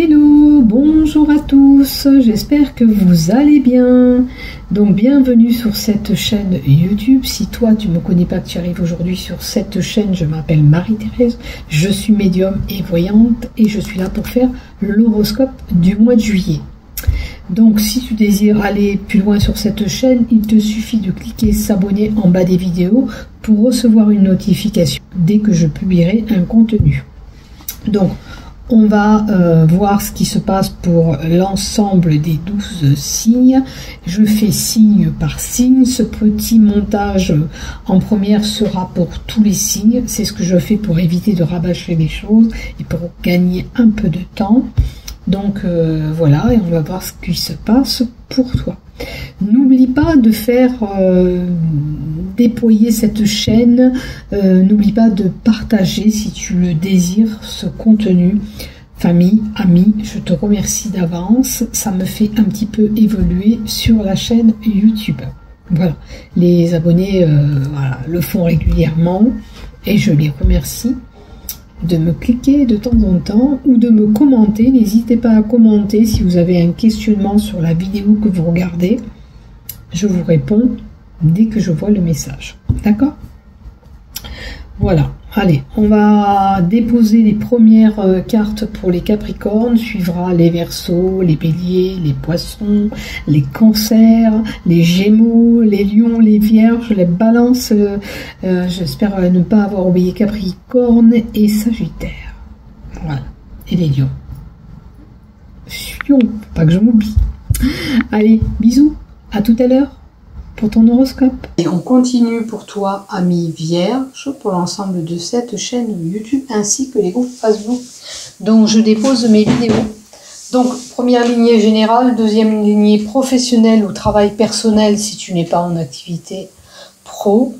Hello, bonjour à tous, j'espère que vous allez bien. Donc bienvenue sur cette chaîne YouTube. Si toi tu ne me connais pas, que tu arrives aujourd'hui sur cette chaîne, je m'appelle Marie-Thérèse, je suis médium et voyante et je suis là pour faire l'horoscope du mois de juillet. Donc si tu désires aller plus loin sur cette chaîne, il te suffit de cliquer s'abonner en bas des vidéos pour recevoir une notification dès que je publierai un contenu. Donc on va voir ce qui se passe pour l'ensemble des 12 signes. Je fais signe par signe. Ce petit montage en première sera pour tous les signes. C'est ce que je fais pour éviter de rabâcher les choses et pour gagner un peu de temps. Donc voilà, et on va voir ce qui se passe pour toi. N'oublie pas de faire déployer cette chaîne, n'oublie pas de partager si tu le désires ce contenu. Famille, amis, je te remercie d'avance, ça me fait un petit peu évoluer sur la chaîne YouTube. Voilà, les abonnés voilà, le font régulièrement et je les remercie de me cliquer de temps en temps ou de me commenter. N'hésitez pas à commenter si vous avez un questionnement sur la vidéo que vous regardez. Je vous réponds dès que je vois le message. D'accord? Voilà. Allez, on va déposer les premières cartes pour les Capricornes. Suivra les Verseaux, les Béliers, les Poissons, les Cancers, les Gémeaux, les Lions, les Vierges, les Balances. J'espère ne pas avoir oublié Capricorne et Sagittaire. Voilà. Et les Lions. Lion, faut pas que je m'oublie. Allez, bisous. À tout à l'heure pour ton horoscope. Et on continue pour toi, ami Vierge, pour l'ensemble de cette chaîne YouTube ainsi que les groupes Facebook. Donc je dépose mes vidéos. Donc première lignée générale, deuxième lignée professionnelle ou travail personnel si tu n'es pas en activité pro,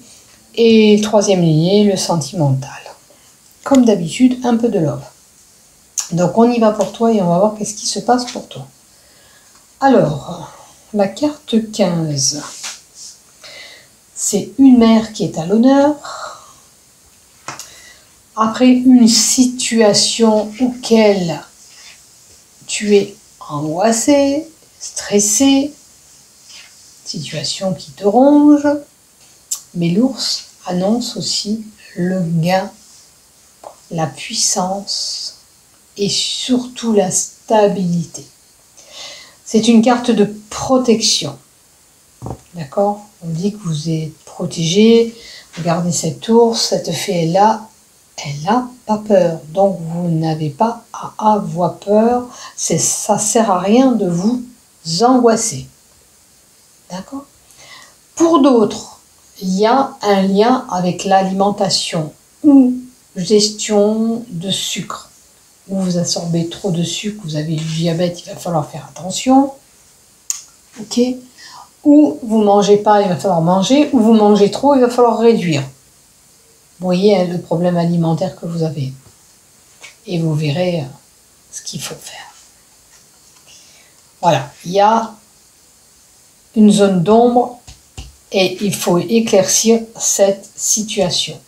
et troisième lignée, le sentimental. Comme d'habitude, un peu de love. Donc on y va pour toi et on va voir qu'est-ce qui se passe pour toi. Alors, la carte 15. C'est une mère qui est à l'honneur. Après une situation auquel tu es angoissé, stressé, situation qui te ronge, mais l'ours annonce aussi le gain, la puissance et surtout la stabilité. C'est une carte de protection. D'accord? On dit que vous êtes protégé. Regardez cet ours, cette fée est là. Elle n'a pas peur. Donc vous n'avez pas à avoir peur. Ça sert à rien de vous angoisser. D'accord? Pour d'autres, il y a un lien avec l'alimentation ou gestion de sucre. Où vous absorbez trop de sucre, vous avez du diabète, il va falloir faire attention. Ok? Ou vous ne mangez pas, il va falloir manger, ou vous mangez trop, il va falloir réduire. Vous voyez le problème alimentaire que vous avez. Et vous verrez ce qu'il faut faire. Voilà, il y a une zone d'ombre et il faut éclaircir cette situation.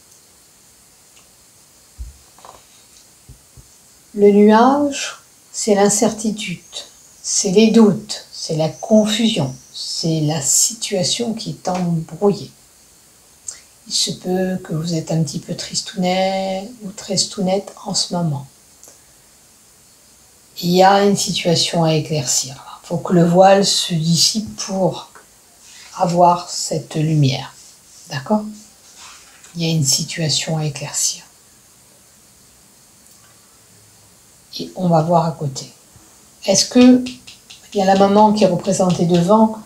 Le nuage, c'est l'incertitude, c'est les doutes, c'est la confusion. C'est la situation qui est embrouillée. Il se peut que vous êtes un petit peu tristounet ou tristounette en ce moment. Il y a une situation à éclaircir. Il faut que le voile se dissipe pour avoir cette lumière. D'accord? Il y a une situation à éclaircir. Et on va voir à côté. Est-ce que il y a la maman qui est représentée devant?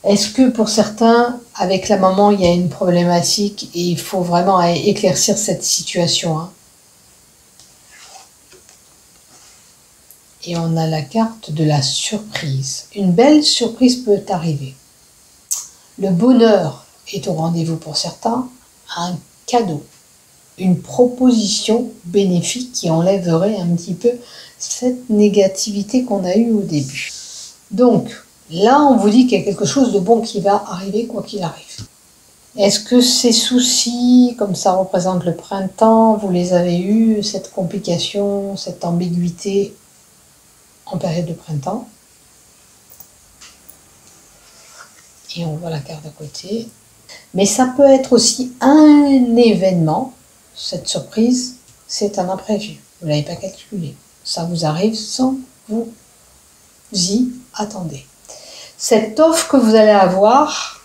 Est-ce que pour certains, avec la maman, il y a une problématique et il faut vraiment éclaircir cette situation, hein? Et on a la carte de la surprise. Une belle surprise peut arriver. Le bonheur est au rendez-vous pour certains. Un cadeau, une proposition bénéfique qui enlèverait un petit peu cette négativité qu'on a eue au début. Donc, là, on vous dit qu'il y a quelque chose de bon qui va arriver quoi qu'il arrive. Est-ce que ces soucis, comme ça représente le printemps, vous les avez eus, cette complication, cette ambiguïté? en période de printemps. Et on voit la carte à côté. Mais ça peut être aussi un événement. Cette surprise, c'est un imprévu. Vous ne l'avez pas calculé. Ça vous arrive sans vous y attendez. Cette offre que vous allez avoir,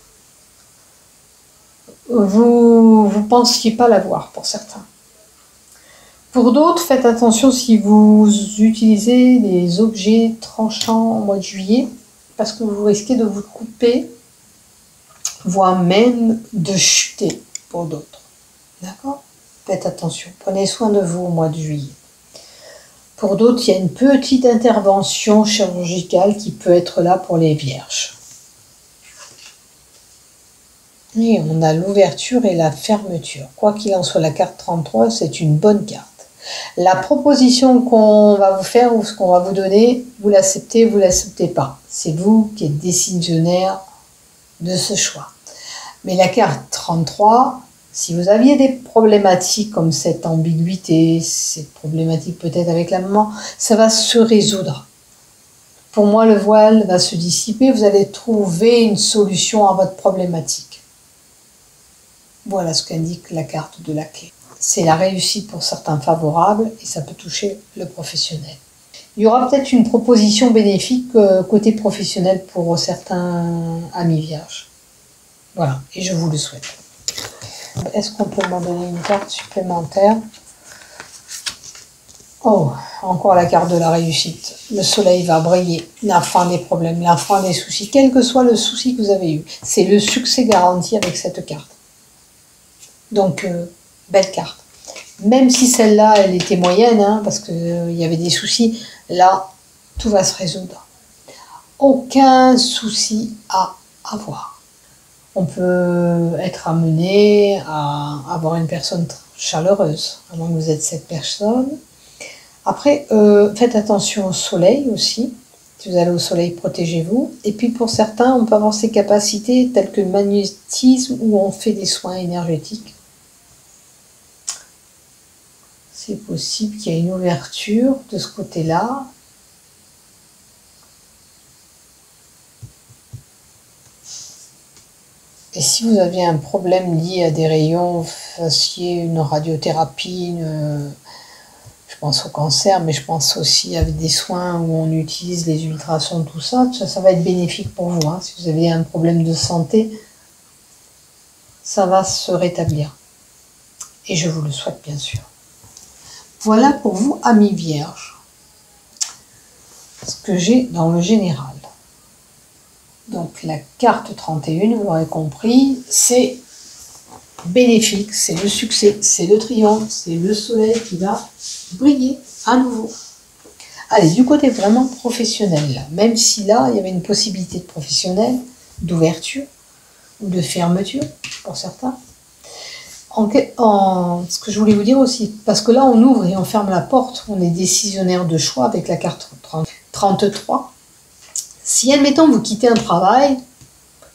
vous ne pensiez pas l'avoir pour certains. Pour d'autres, faites attention si vous utilisez des objets tranchants au mois de juillet, parce que vous risquez de vous couper, voire même de chuter pour d'autres. D'accord? Faites attention, prenez soin de vous au mois de juillet. Pour d'autres, il y a une petite intervention chirurgicale qui peut être là pour les vierges. Et on a l'ouverture et la fermeture. Quoi qu'il en soit, la carte 33, c'est une bonne carte. La proposition qu'on va vous faire ou ce qu'on va vous donner, vous l'acceptez, vous ne l'acceptez pas. C'est vous qui êtes décisionnaire de ce choix. Mais la carte 33, si vous aviez des problématiques comme cette ambiguïté, cette problématique peut-être avec la maman, ça va se résoudre. Pour moi, le voile va se dissiper, vous allez trouver une solution à votre problématique. Voilà ce qu'indique la carte de la clé. C'est la réussite pour certains favorable et ça peut toucher le professionnel. Il y aura peut-être une proposition bénéfique côté professionnel pour certains amis vierges. Voilà, et je vous le souhaite. Est-ce qu'on peut m'en donner une carte supplémentaire? Oh, encore la carte de la réussite. Le soleil va briller, la fin des problèmes, la fin des soucis, quel que soit le souci que vous avez eu. C'est le succès garanti avec cette carte. Donc, belle carte. Même si celle-là, elle était moyenne, hein, parce qu'il y avait des soucis, là, tout va se résoudre. Aucun souci à avoir. On peut être amené à avoir une personne chaleureuse, à moins que vous êtes cette personne. Après, faites attention au soleil aussi. Si vous allez au soleil, protégez-vous. Et puis pour certains, on peut avoir ces capacités telles que le magnétisme où on fait des soins énergétiques. C'est possible qu'il y ait une ouverture de ce côté-là. Et si vous avez un problème lié à des rayons, fassiez une radiothérapie, je pense au cancer, mais je pense aussi avec des soins où on utilise les ultrasons, tout ça, ça va être bénéfique pour vous. Hein. Si vous avez un problème de santé, ça va se rétablir. Et je vous le souhaite bien sûr. Voilà pour vous, amis vierges, ce que j'ai dans le général. Donc la carte 31, vous l'aurez compris, c'est bénéfique, c'est le succès, c'est le triomphe, c'est le soleil qui va briller à nouveau. Allez, du côté vraiment professionnel, là, même si là, il y avait une possibilité de professionnel, d'ouverture ou de fermeture pour certains. Ce que je voulais vous dire aussi, parce que là, on ouvre et on ferme la porte, on est décisionnaire de choix avec la carte 33. Si, admettons, vous quittez un travail,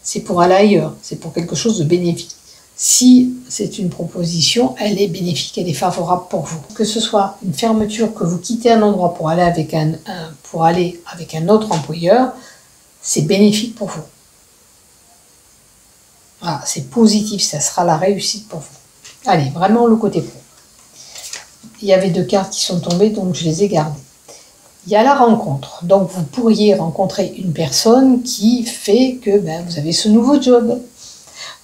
c'est pour aller ailleurs, c'est pour quelque chose de bénéfique. Si c'est une proposition, elle est bénéfique, elle est favorable pour vous. Que ce soit une fermeture, que vous quittez un endroit pour aller avec un autre employeur, c'est bénéfique pour vous. Voilà, c'est positif, ça sera la réussite pour vous. Allez, vraiment le côté pro. Il y avait 2 cartes qui sont tombées, donc je les ai gardées. Il y a la rencontre. Donc, vous pourriez rencontrer une personne qui fait que vous avez ce nouveau job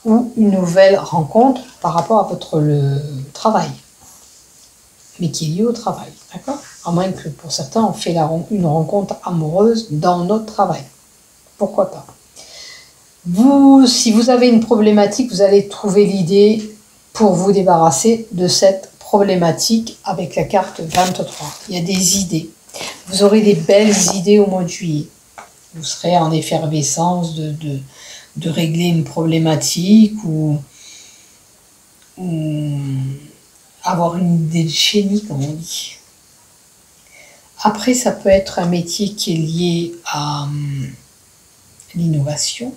ou une nouvelle rencontre par rapport à votre travail, mais qui est liée au travail, d'accord? À moins que pour certains, on fait une rencontre amoureuse dans notre travail. Pourquoi pas? Si vous avez une problématique, vous allez trouver l'idée pour vous débarrasser de cette problématique avec la carte 23. Il y a des idées. Vous aurez des belles idées au mois de juillet. Vous serez en effervescence de régler une problématique ou avoir une idée de génie, comme on dit. Après, ça peut être un métier qui est lié à l'innovation,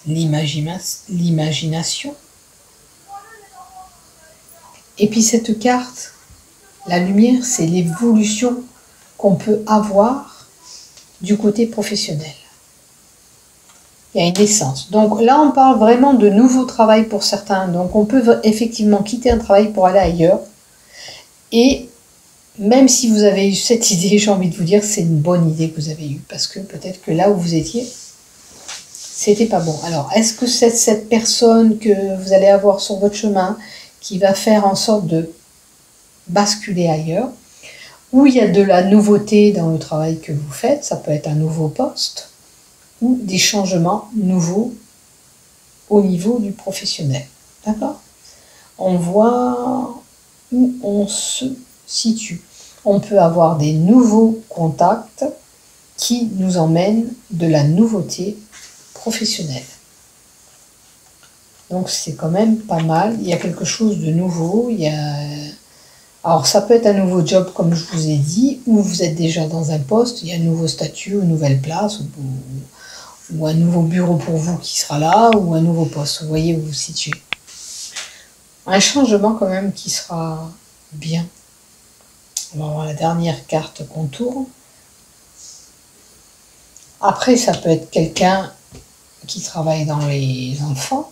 l'imagination. Et puis cette carte, La lumière, c'est l'évolution qu'on peut avoir du côté professionnel. Il y a une essence. Donc là, on parle vraiment de nouveau travail pour certains. Donc on peut effectivement quitter un travail pour aller ailleurs. Et même si vous avez eu cette idée, j'ai envie de vous dire, c'est une bonne idée que vous avez eue. Parce que peut-être que là où vous étiez, c'était pas bon. Alors, est-ce que c'est cette personne que vous allez avoir sur votre chemin qui va faire en sorte de basculer ailleurs, ou il y a de la nouveauté dans le travail que vous faites, ça peut être un nouveau poste, ou des changements nouveaux au niveau du professionnel. D'accord? On voit où on se situe. On peut avoir des nouveaux contacts qui nous emmènent de la nouveauté professionnelle. Donc c'est quand même pas mal. Il y a quelque chose de nouveau. Alors ça peut être un nouveau job comme je vous ai dit, ou vous êtes déjà dans un poste, il y a un nouveau statut, une nouvelle place, ou un nouveau bureau pour vous qui sera là, ou un nouveau poste. Vous voyez où vous vous situez. Un changement quand même qui sera bien. On va voir la dernière carte qu'on tourne. Après, ça peut être quelqu'un qui travaille dans les enfants.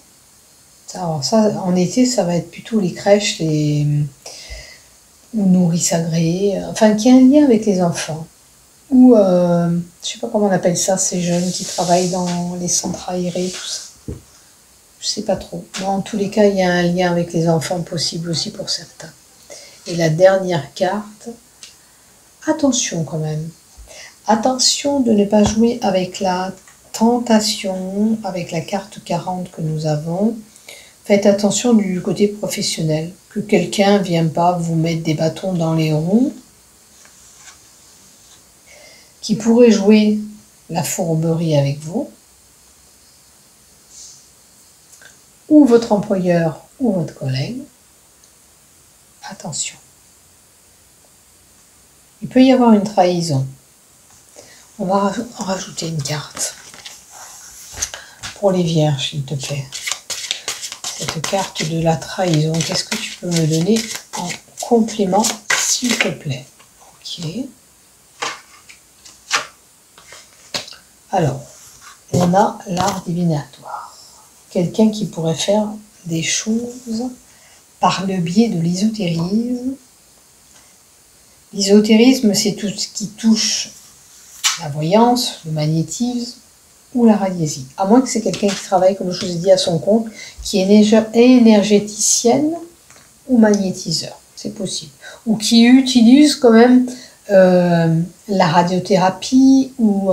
Alors ça, en été, ça va être plutôt les crèches, ou nourrices agréées, enfin qui a un lien avec les enfants. Ou, je sais pas comment on appelle ça, ces jeunes qui travaillent dans les centres aérés, tout ça. Je sais pas trop. Bon, en tous les cas, il y a un lien avec les enfants possible aussi pour certains. Et la dernière carte, attention quand même. Attention de ne pas jouer avec la tentation, avec la carte 40 que nous avons. Faites attention du côté professionnel, que quelqu'un ne vienne pas vous mettre des bâtons dans les roues, qui pourrait jouer la fourberie avec vous, ou votre employeur ou votre collègue. Attention. Il peut y avoir une trahison. On va en rajouter une carte. Pour les vierges, s'il te plaît. Cette carte de la trahison, qu'est-ce que tu peux me donner en complément, s'il te plaît? Ok. Alors, on a l'art divinatoire. Quelqu'un qui pourrait faire des choses par le biais de l'ésotérisme. L'ésotérisme, c'est tout ce qui touche la voyance, le magnétisme ou la radiésie. À moins que c'est quelqu'un qui travaille, comme je vous ai dit, à son compte, qui est énergéticienne ou magnétiseur. C'est possible. Ou qui utilise quand même la radiothérapie ou,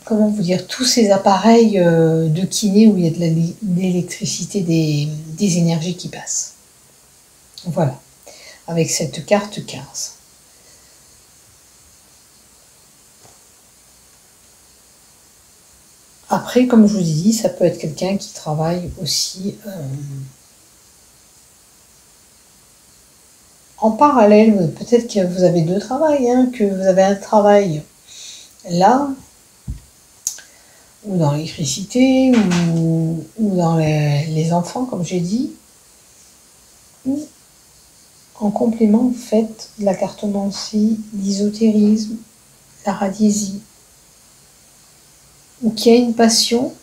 comment vous dire, tous ces appareils de kiné où il y a de l'électricité, des énergies qui passent. Voilà. Avec cette carte 15. Après, comme je vous ai dit, ça peut être quelqu'un qui travaille aussi en parallèle. Peut-être que vous avez deux travails, hein, que vous avez un travail là, ou dans l'électricité, ou dans les enfants, comme j'ai dit, ou en complément, vous faites la cartomancie, l'ésotérisme, la radiésie, ou qui a une passion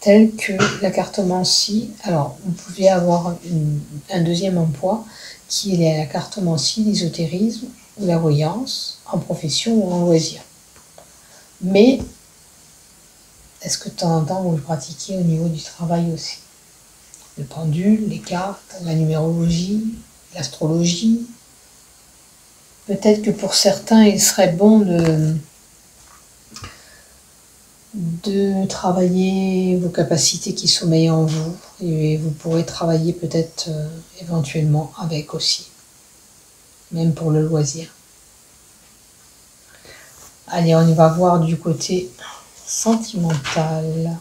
telle que la cartomancie. Alors, vous pouvez avoir un deuxième emploi qui est la cartomancie, l'ésotérisme ou la voyance en profession ou en loisir. Mais, est-ce que de temps en temps, vous le pratiquez au niveau du travail aussi? Le pendule, les cartes, la numérologie, l'astrologie. Peut-être que pour certains, il serait bon de travailler vos capacités qui sommeillent en vous, et vous pourrez travailler peut-être éventuellement avec aussi, même pour le loisir. Allez, on y va voir du côté sentimental.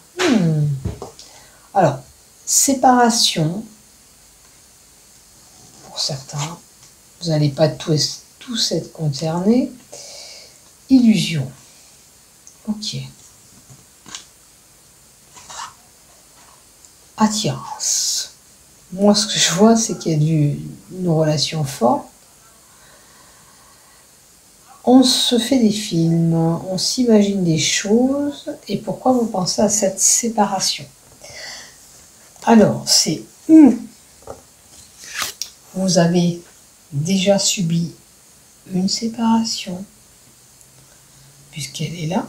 Alors, séparation, pour certains, vous n'allez pas tous être concernés. Illusion, ok. Attirance, Moi, ce que je vois, c'est qu'il y a une relation forte. On se fait des films, on s'imagine des choses. Et pourquoi vous pensez à cette séparation? Alors, c'est où vous avez déjà subi une séparation, puisqu'elle est là,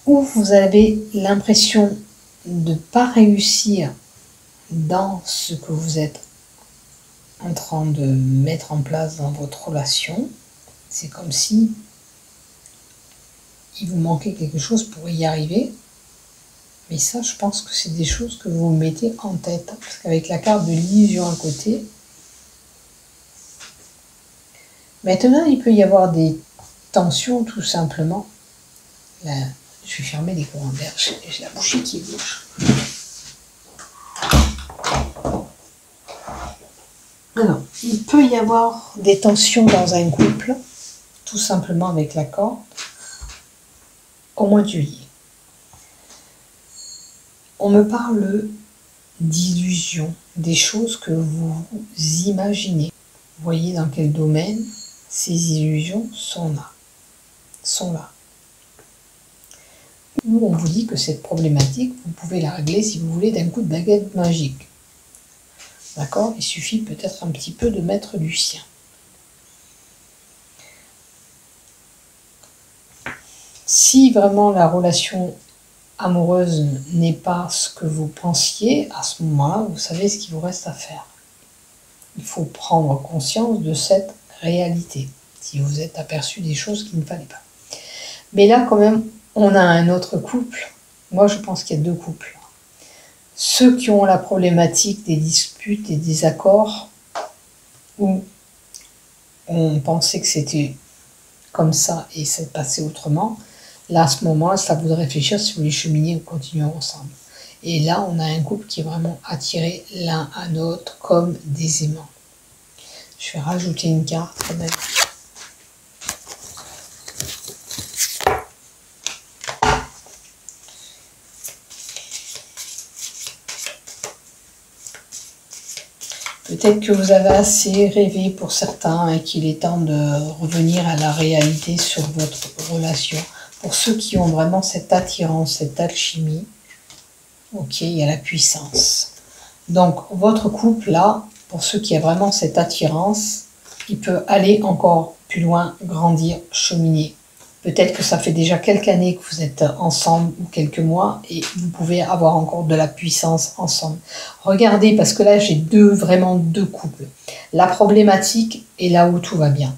ou vous avez l'impression de ne pas réussir dans ce que vous êtes en train de mettre en place dans votre relation. C'est comme si il vous manquait quelque chose pour y arriver. Mais ça, je pense que c'est des choses que vous mettez en tête. Parce qu'avec la carte de l'illusion à côté, maintenant, il peut y avoir des tensions tout simplement. Là, je vais fermer les courants d'air, j'ai la bouche qui bouge. Alors, il peut y avoir des tensions dans un couple, tout simplement avec la corde, au mois de juillet. On me parle d'illusions, des choses que vous imaginez. Vous voyez dans quel domaine ces illusions sont là. Nous, on vous dit que cette problématique, vous pouvez la régler si vous voulez d'un coup de baguette magique. D'accord? Il suffit peut-être un petit peu de mettre du sien. Si vraiment la relation amoureuse n'est pas ce que vous pensiez, à ce moment-là, vous savez ce qu'il vous reste à faire. Il faut prendre conscience de cette réalité, si vous êtes aperçu des choses qu'il ne fallait pas. Mais là, quand même, on a un autre couple. Moi, je pense qu'il y a deux couples. Ceux qui ont la problématique des disputes et des accords, où on pensait que c'était comme ça et c'est passé autrement, là, à ce moment-là, c'est à vous de réfléchir si vous voulez cheminer ou continuer ensemble. Et là, on a un couple qui est vraiment attiré l'un à l'autre comme des aimants. Je vais rajouter une carte quand même. Peut-être que vous avez assez rêvé pour certains et qu'il est temps de revenir à la réalité sur votre relation. Pour ceux qui ont vraiment cette attirance, cette alchimie, ok, il y a la puissance. Donc, votre couple, là, pour ceux qui ont vraiment cette attirance, il peut aller encore plus loin, grandir, cheminer. Peut-être que ça fait déjà quelques années que vous êtes ensemble ou quelques mois et vous pouvez avoir encore de la puissance ensemble. Regardez, parce que là, j'ai vraiment deux couples. La problématique est là où tout va bien.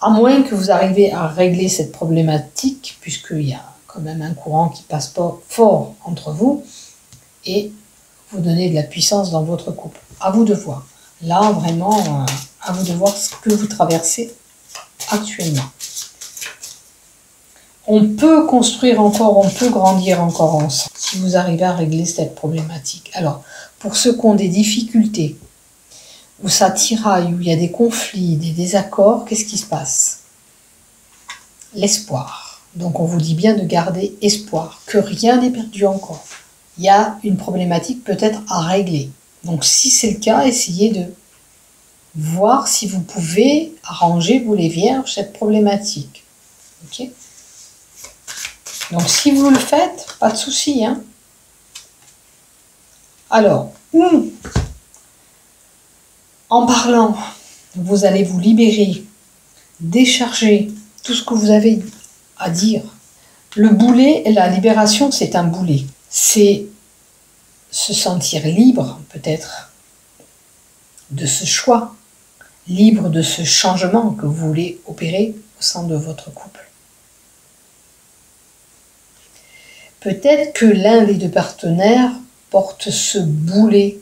À moins que vous arriviez à régler cette problématique, puisqu'il y a quand même un courant qui passe pas fort entre vous, et vous donnez de la puissance dans votre couple. À vous de voir. Là, vraiment, à vous de voir ce que vous traversez actuellement. On peut construire encore, on peut grandir encore ensemble, si vous arrivez à régler cette problématique. Alors, pour ceux qui ont des difficultés, où ça tiraille, où il y a des conflits, des désaccords, qu'est-ce qui se passe? L'espoir. Donc on vous dit bien de garder espoir, que rien n'est perdu encore. Il y a une problématique peut-être à régler. Donc si c'est le cas, essayez de voir si vous pouvez arranger, vous les vierges, cette problématique. Ok? Donc si vous le faites, pas de souci, hein. Alors, en parlant, vous allez vous libérer, décharger tout ce que vous avez à dire. Le boulet, la libération, c'est un boulet. C'est se sentir libre, peut-être, de ce choix, libre de ce changement que vous voulez opérer au sein de votre couple. Peut-être que l'un des deux partenaires porte ce boulet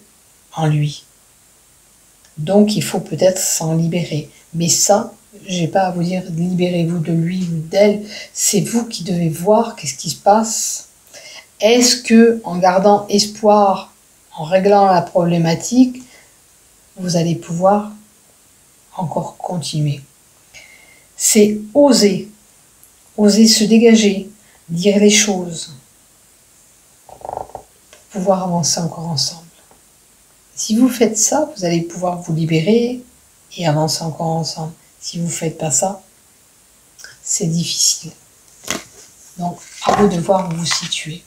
en lui. Donc il faut peut-être s'en libérer. Mais ça, je n'ai pas à vous dire libérez-vous de lui ou d'elle. C'est vous qui devez voir qu'est-ce qui se passe. Est-ce que en gardant espoir, en réglant la problématique, vous allez pouvoir encore continuer? C'est oser se dégager, dire les choses. pouvoir avancer encore ensemble. Si vous faites ça, vous allez pouvoir vous libérer et avancer encore ensemble. Si vous ne faites pas ça, c'est difficile. Donc, à vous de voir où vous situez.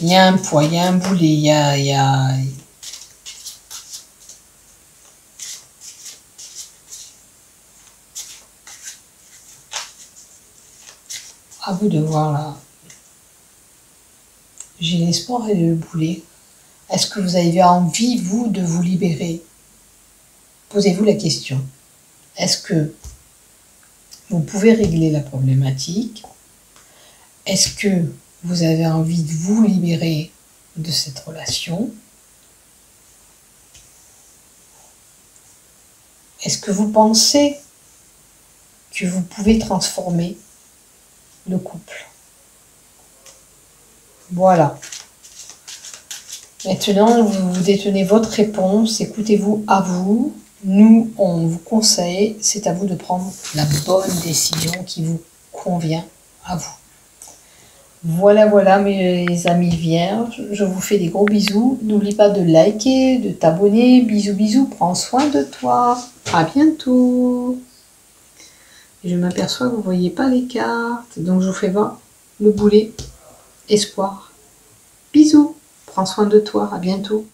Il y a un poids, il y a un boulet, il y a... À vous de voir là. J'ai l'espoir et le boulet. Est-ce que vous avez envie, vous, de vous libérer? Posez-vous la question. Est-ce que vous pouvez régler la problématique? Est-ce que vous avez envie de vous libérer de cette relation? Est-ce que vous pensez que vous pouvez transformer le couple? Voilà. Maintenant, vous détenez votre réponse, écoutez-vous à vous. Nous, on vous conseille, c'est à vous de prendre la bonne décision qui vous convient à vous. Voilà, voilà mes amis vierges, je vous fais des gros bisous. N'oublie pas de liker, de t'abonner. Bisous, bisous, prends soin de toi. À bientôt. Et je m'aperçois que vous ne voyez pas les cartes, donc je vous fais voir le boulet espoir. Bisous, prends soin de toi, à bientôt.